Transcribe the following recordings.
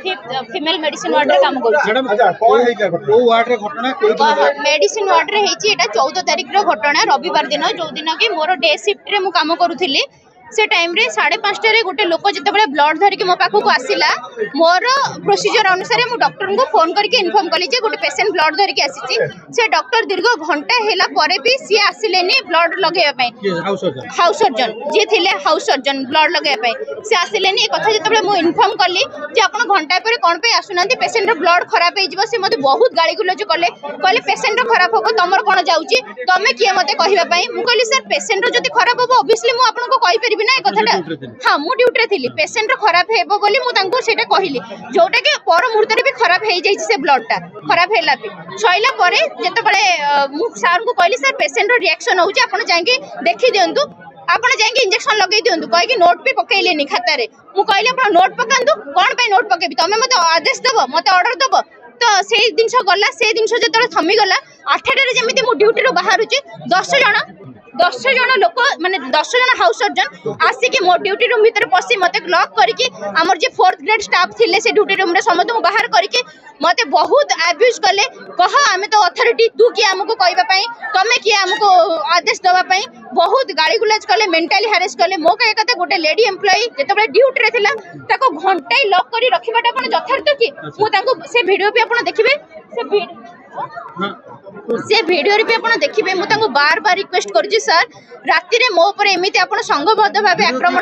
5th female medicine ward रे काम करू मैडम अच्छा कोन हे क्या घटना ओ वार्ड रे घटना कोइ मेडिसिन वार्ड रे हेची एटा 14 तारिख रो घटना रविवार दिन जो दिन कि मोर डे शिफ्ट रे मु काम करूथिली से टाइम रे 5:30 रे गोटे लोक जते बळे ब्लड धरि के मो पाखु को आसिला मोर प्रोसीजर अनुसार मु डॉक्टर को फोन करके इन्फॉर्म कली जे गोटे पेशेंट ब्लड धरि के आसीची से डॉक्टर दीर्घ घंटा हेला परे भी सी आसिलेनी ब्लड लगेया पई हाउस सर्जन जे थिले हाउस सर्जन ब्लड लगेया पई से आसिलेनी ए कथा जते बळे मु इन्फॉर्म कली जे आपण घंटा परे कोन पे आसुनांती पेशेंट रो ब्लड खराब हे जिवो से मते बहुत गाली गुलो जो कले पेशेंट रो खराब होबो तमर कोन जाउची तमे किए मते कहिबा पई मु कहली सर पेशेंट रो जति खराब होबो ऑब्वियसली मु आपन को कहि परिबि ना ए कथाटा हां मु ड्यूटी रे थिली पेशेंट रो खराब हेबो बोली मु तांको सेटा कहिली जोटा के पर मुहूर्त रे भी खराब हे जाई से ब्लड टा खराब हेला भी सइला परे जते बळे मु सर को कहली सर पेशेंट रो रिएक्शन होउची आपन जांगे देखि दियंतु आपन जांगे इंजेक्शन लगै दियंतु कहि कि नोट पे पकेइलेनी खाता रे मु कहली आपन नोट पकांतु कोन पे नोट पकेबी तमे मते आदेश दबो मते ऑर्डर दबो तो से दिन गला से दिन जते थमी गला 8टा रे जेमिति मु ड्यूटी रो बाहरुची 10 जन लोक माने 10 जन हाउस सर्जन आसिक मो ड्यूटी रूम भीतर पसी मते लॉक करके हमर जे 4th ग्रेड स्टाफ थिले से ड्यूटी रूम रे समस्त मु बाहर करके मते बहुत अब्यूज कले कह आमे तो अथॉरिटी तू कि हमको कहबा पई तमे कि हमको आदेश दबा पई बहुत गाली गुलाज कले मेंटली हैरेस कले मो कहे कते गोटे लेडी एम्प्लॉई जते बळे ड्यूटी रे थिला ताको घंटाई लॉक करी रखिबाटा कोन यथार्थ कि मु ताको से वीडियो पे आपण देखिबे से वीडियो रे भी आपण देखिबे मु ताको बार बार रिक्वेस्ट करजी सर राति रे मो ऊपर एमिति आपण संगबद्ध भाबे आक्रमण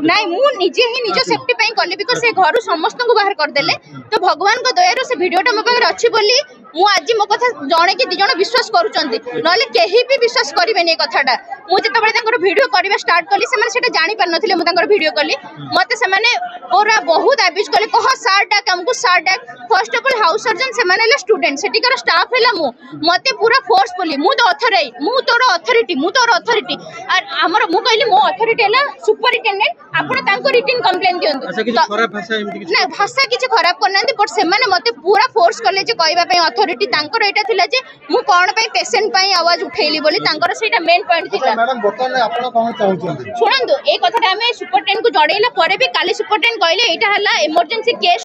नाही मु निजे ही निज सेफ्टी पई कले बिकॉज़ से घर समस्त को बाहर कर देले तो भगवान को दया रो से वीडियोटा मो पाखर अछि बोली मु आज मो कथा जणे कि दिजण विश्वास करूचंती नले केही भी विश्वास करिवे नै कथाटा मु जते बळे तांकर वीडियो करबा स्टार्ट कली से माने सेटा जानि पार नथिले मु तांकर वीडियो कली मते से माने ओरा बहुत अब्यूज कले कह सर डाक हमको सर डाक first of all house surgeon से माने स्टूडेंट सेटिकर स्टाफ हैला मु मते पूरा फोर्सफुली मु तो अथराई मु तोर अथॉरिटी मु तोर अथॉरिटी और हमर मु कहली मो अथॉरिटी हैला सुपरिटेंडेंट आपण तांको रिटन कंप्लेंट दियंतु अच्छा किछ खराब भाषा एमति किछ ना भाषा किछ खराब करनांती बट से माने मते पूरा फोर्स करले जे कहबा पई अथॉरिटी तांकर एटा थिला जे मु कोन पई पेशेंट पई आवाज उठेली बोली तांकर सेटा मेन पॉइंट थिला मैडम बर्तमान आपण कोन चाहुचंती सुनंदु ए कथाटा हमें सुपरिटेंडेंट को जडेला परे भी काली सुपरिटेंडेंट कहले एटा हला इमरजेंसी केस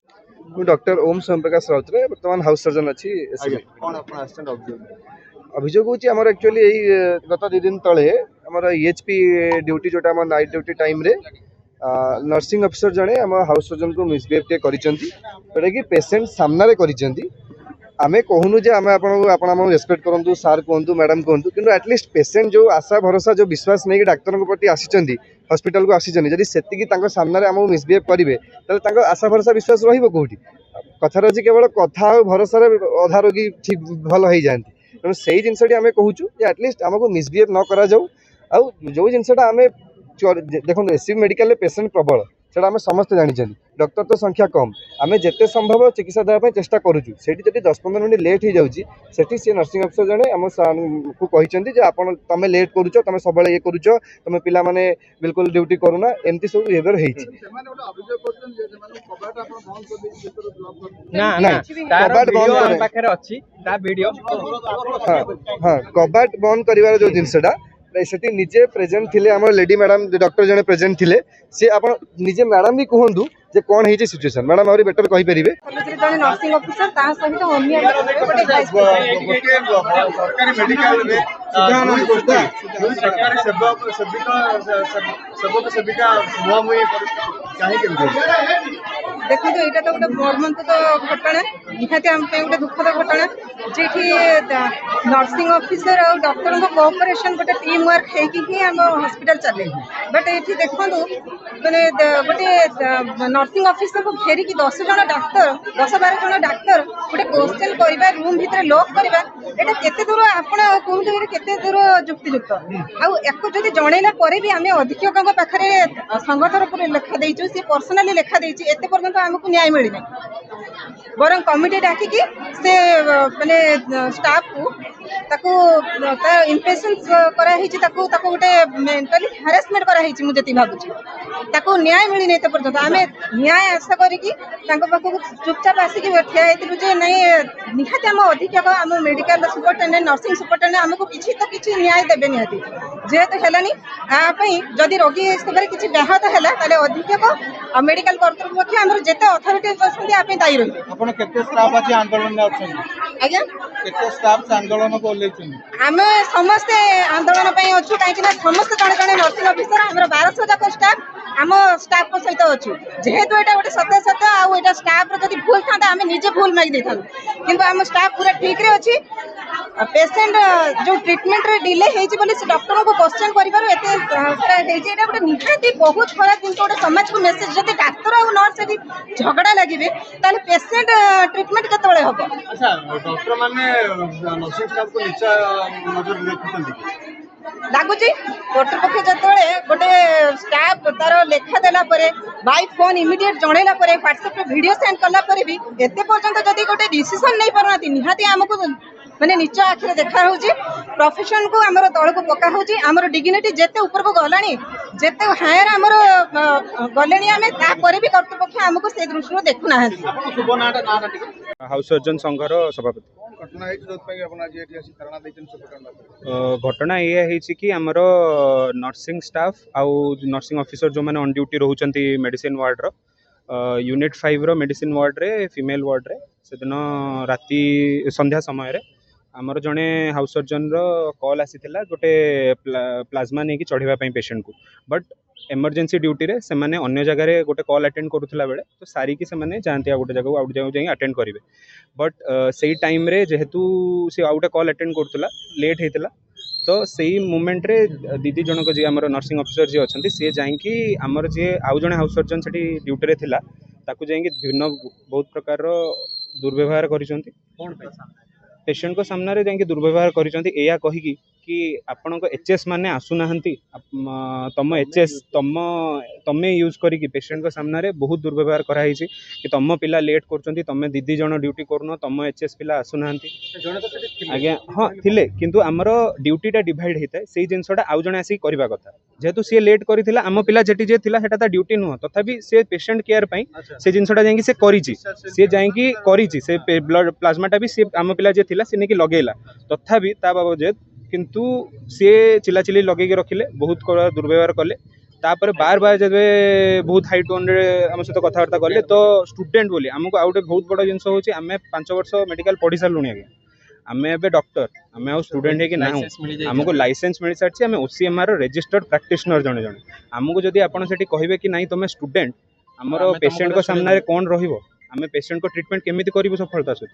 डॉक्टर ओम सोमप्रकाश राउतरे बर्तमान हाउस सर्जन अच्छी कोन आपण असिस्टेंट अभियोग होची हमर एक्चुअली एई गत 2 दिन तळे हमर ईएचपी ड्यूटी जोटा हमर नाइट ड्यूटी टाइम रे नर्सिंग ऑफिसर जणे हम हाउस सर्जन को मिसबिहेव के करिसेंती जोटा कि पेशेंट सामना रे करिसेंती आमे कहूनु जे आमे आपण हम रेस्पेक्ट करंतु सर कहंतु मैडम कहंतु किंतु एटलीस्ट पेशेंट जो आशा भरोसा जो विश्वास नै कि डाक्टर को प्रति आसीचंती हॉस्पिटल को आसीचंती जदि सेति कि तांको सामना रे हमहु मिसबिहेव करिवे तले तांको आशा भरोसा विश्वास रहिबो कोठी कथार अछि केवल कथा और भरोसा रे अधा रोगी ठीक भल होई जानती तेणु से जिनसटी आम कहूँ एटलिस्ट आमको मिसबिहेव न करा जाऊ आउ जो जिनसा आम देखो एससीबी मेडिकल पेशेंट प्रबल सेटा आम समस्त जानी डॉक्टर तो संख्या कम आम जिते संभव चिकित्सा देवाई चेष्टा करुचु से 10-15 मिनट लेट हो जाऊँगी से नर्सिंग अफिसर जड़े आम को कहते आपन तुम लेट करुच तुम सब ये करुच तुम पिला माने बिल्कुल ड्यूटी करूना एमती सब बिहेवियर होती कबाट बंद कर जो जिनसा सेठी निजे प्रेजेंट थिले हमर लेडी मैडम डॉक्टर जने प्रेजेंट थिले से आपण निजे मैडम भी कहंदु जे कोन हेची सिचुएशन मैडम और बेटर कहि परिबे जने नर्सिंग ऑफिसर ता सहित होमिया सरकारी मेडिकल में सुधार होई कोस्ता सरकारी सेविका मुआ मुई काहे के देखो तो एटा तो गोटे मर्मंत तो घटना निहाती हम पे गोटे दुखद घटना जेठी नर्सिंग ऑफिसर और डॉक्टर को कोऑपरेशन गोटे टीम वर्क है कि हम हॉस्पिटल चले बट एठी देखो माने गोटे नर्सिंग ऑफिसर को फेरी की 10 जन डाक्टर 10-12 जन डाक्टर गोटे क्वेश्चन करबा रूम भीतर लॉक करबा एटा केते दूर आपण कहूँ ये केते दूर युक्तियुक्त आउ एको जदि जणैला परे भी आमे अधीक्षक पाखरे संघ तरफ लेखा देइछु से पर्सनली लेखा देइछि एते पर्यंत हमको न्याय मिली नहीं बरं कमिटी डाकी से माने स्टाफ को ताको इम्पेशेंस कराई ताको गोटे मेंटली हारासमेंट कराई मुझे भावुँ ताको न्याय मिली नहीं पर्यटन आम न्याय आशा करिकी चुपचाप आसिक ठिया होती जे नहीं निहाती आम अधीक्षक आम मेडिकल सुपरटेडेंट नर्सिंग सुपरटेडेंट आमको किसी तो किसी न्याय देवे निहाती जेहेतु है जदि रोगी किसी व्याहत है अधीक्षक और मेडिकल कर्तृपक्ष आम जिते अथॉरिटी अच्छे दायी रही आंदोलन आज्ञा आंदोलन को आम समस्ते आंदोलन अच्छु कहीं समस्त जड़े जड़े नर्सिंग अफिसर आम 1200 जाक स्टाफ आम स्टाफ सहित अच्छु जेहेतु यहाँ गोटे सत्य सत्य आटा स्टाफ जब भूल था आम निजे भूल मागी था कि आम स्टाफ पूरा ठीक रे अच्छी पेसेंट जो ट्रिटमेंट डिले होती डॉक्टर को क्वेश्चन कर गोटे निहाती बहुत खराब जिन गोटे समाज को मेसेज जब डाक्तर और नर्स झगड़ा लगे ताले पेसेंट ट्रिटमेंट केतबेले हम अच्छा डॉक्टर माने नर्सिंग स्टाफ को नीचा नजर देखुछन लगुच कर्तृपक्ष जो गोटे स्टाफ तार लेखा देला बाय फोन इमिडिएट जनइला व्हाट्सएप वीडियो सेंड कला भी एते पर्यंत जदि गोटे डिसीजन नहीं पारना निहाती आमको माने नीच आखिर देखा होची प्रोफेशन को आमर तल को पका होची आमर डिग्निटी जेते ऊपर को गलानी जेते हायर आमर गलेनी आमे तापर भी कर्तृपक्ष आमको से दृष्टि देखु ना शुभ नाटा नाटा ठीक हाउस सर्जन संघर सभापति घटना है जोत पे अपन आज एठी धारणा दैछन सुपरटेंडेंट घटना ये है कि आमर नर्सिंग स्टाफ आउ नर्सिंग ऑफिसर जो मैंने ऑन ड्यूटी रोचंती मेडिसिन वार्ड रो यूनिट 5 रो मेडिसिन वार्ड रे फीमेल वार्ड रे से दिन राति संध्या समय रे आमर जड़े हाउस सर्जन कॉल आसीथिला गोटे प्लाज्मा नहीं कि चढ़ावा पेशेंट को बट एमरजेंसी ड्यूटी रे से माने अन्य जगह रे गोटे कॉल अटेंड करुला बेले तो सारिकी से माने जाती आ गोटे जगह आउट जगह अटेंड करेंगे बट से टाइम रे जेहेतु से आउ गोटे कॉल अटेंड करुला लेट होता तो से मोमेंट रे दीदी जनक जी आम नर्सिंग ऑफिसर जी अच्छा सी जाकि आमर जी आउ जड़े हाउस सर्जन से ड्यूटी रे थिला ताकू जाकि भिन्न बहुत प्रकार दुर्व्यवहार कर पेशेंट को सामने जाकि दुर्व्यवहार करिया कहीकि कि आपण एचएस माने आसुना तम एचएस तमे यूज करी पेशेंट को सामने बहुत दुर्व्यवहार कराई कि तम पिला लेट कर तमें दीदी जन ड्यूटी करन तम एचएस पिला आसुना आज्ञा हाँ थिले किंतु आमर ड्यूटीटा डिवाइड होता है से जिनसा आउ जड़े आसिक करवा कथा जेहेतु सी लेट करा आम पिला जेटी जे थिला सेटा ड्यूटी नुह तथापि से पेशेंट केयर पाई से जिनसा जाकि से करिछि से जाकि करिछि से ब्लड प्लाज्माटा भी से आम पिला जे थिला से नहीं लगेला तथापि ता बाबद किंतु सी चिलाचिली लगे रखिले बहुत दुर्व्यवहार कले तापर बार बार जब बहुत हाई टोन रे आम सहित कथबार्ता कले तो स्टूडेंट बोली आमको आउ बहुत बड़ जिनस होची आमे 5 वर्ष मेडिकल पढ़ी सारूँ आगे आमे एबे डॉक्टर आमे आउ स्टूडेंट है कि ना आमको लाइसेंस मिल सारी आम ओसीएमआर रजिस्टर्ड प्रैक्टिशनर जड़े जड़े आमको जदि आपड़ से कहे कि नहीं तुम स्टूडेंट आमर पेशेंट को सामने कौन रहिबो आमे पेशेंट को ट्रीटमेंट केमिति करिवो सफलता सहित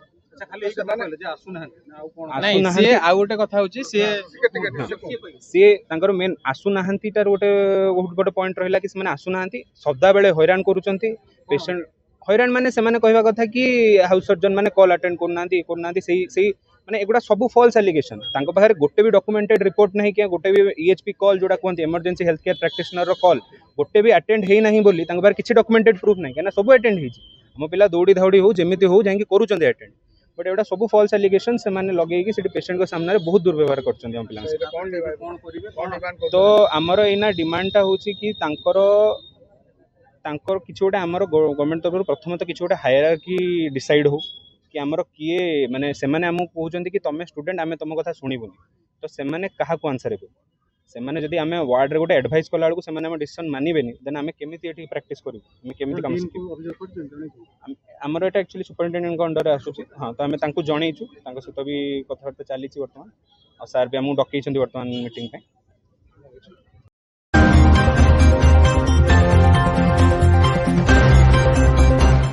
गोटे कथा होची सी मेन आसुनाहांती तार गोटे पॉइंट रहिला कि से आसुना सदा बेले हैरान करूचंती पेशेंट हैरान माने से माने कहवा कथा कि हाउस सर्जन माने कॉल अटेंड करना सही माने एगुड़ा सब फॉल्स एलिगेशन तांको पाखरे गोटे भी डॉक्यूमेंटेड रिपोर्ट नहीं कि गोटे भी ईएचपी कॉल जोड़ा कहते इमरजेंसी हेल्थ केयर प्रैक्टिशनर रो कॉल गोटे भी अटेंड हे नहीं बोली तांको पाखरे किछि डॉक्यूमेंटेड प्रूफ नहीं कि सब अटेंड हेछि हम पिला दौड़ी धाउड़ी हो जेमिति हो जाकि करूचंती अटेंड बट एटा सब फॉल्स एलिगेशन से माने लगेगी से पेशेंट को सामने बहुत दुर्व्यवहार करचंती हम पिला तो आमर एना डिमांडटा होछि कि तांकर किछि गोटे आमर गवर्नमेंट तरफ प्रथमतः किछि गोटे हायरार्की डिसाइड हो कि आमर किए माने से माने हमको कहउचंती कि तमे स्टूडेंट आमे तुम कथा सुनिबुनी तो से माने काहा को आंसर हेबे से माने जदी आमे वार्ड रे गोटे एडवाइस कला बेलू से माने हम डिसीजन मानिबेनी देन आमे केमिति एठी प्रैक्टिस करिबु आमे केमिति काम सिखिबु आमर एटा एक्चुअली सुपरिटेंडेंट को अंडर आसुची हां तो आमे तांको जणैछु तांको सहित भी कथाबार्ता चलीछि वर्तमान और सर भी हमहु डकैछंती वर्तमान मीटिंग पे